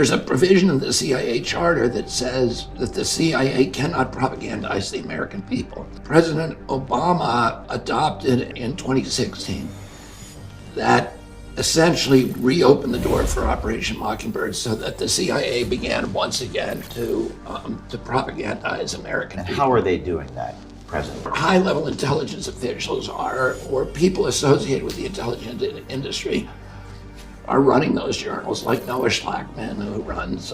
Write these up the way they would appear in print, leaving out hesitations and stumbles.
There's a provision in the CIA charter that says that the CIA cannot propagandize the American people. President Obama adopted in 2016 that essentially reopened the door for Operation Mockingbird so that the CIA began once again to propagandize American people. How are they doing that, President? High-level intelligence officials or people associated with the intelligence industry are running those journals, like Noah Schlackman, who runs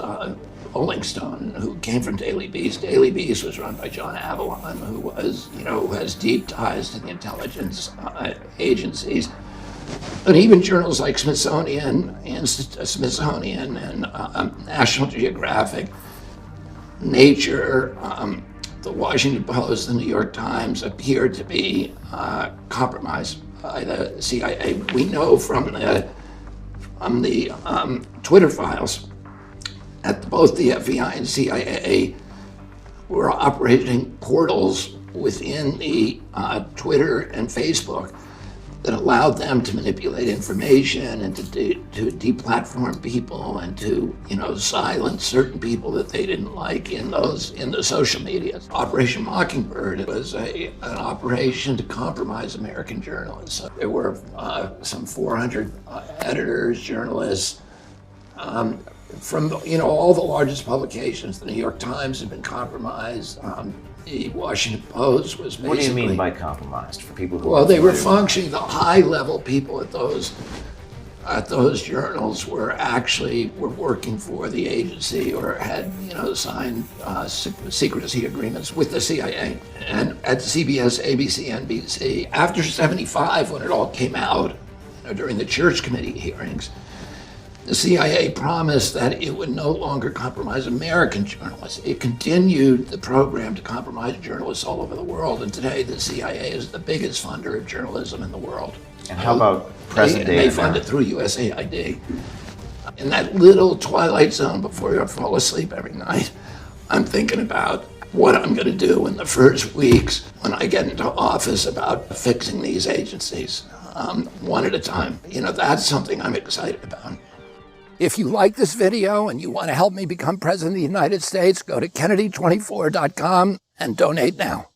Rolling Stone, who came from Daily Beast. Daily Beast was run by John Avalon, who has deep ties to the intelligence agencies. And even journals like Smithsonian and National Geographic, Nature, the Washington Post, the New York Times appear to be compromised by the CIA. We know from the Twitter files that both the FBI and CIA were operating portals within the Twitter and Facebook that allowed them to manipulate information and to deplatform people and to silence certain people that they didn't like in the social media. Operation Mockingbird was an operation to compromise American journalists. There were some 400 editors, journalists from all the largest publications. The New York Times had been compromised. The Washington Post was basically... What do you mean by compromised for people who... Well, they were functioning, the high-level people at those journals were working for the agency or had, signed secrecy agreements with the CIA. And at CBS, ABC, NBC, after '75, when it all came out, during the Church Committee hearings, the CIA promised that it would no longer compromise American journalists. It continued the program to compromise journalists all over the world, and today the CIA is the biggest funder of journalism in the world. And how about present day? They fund it through USAID. In that little twilight zone before you fall asleep every night, I'm thinking about what I'm going to do in the first weeks when I get into office about fixing these agencies, one at a time. That's something I'm excited about. If you like this video and you want to help me become President of the United States, go to Kennedy24.com and donate now.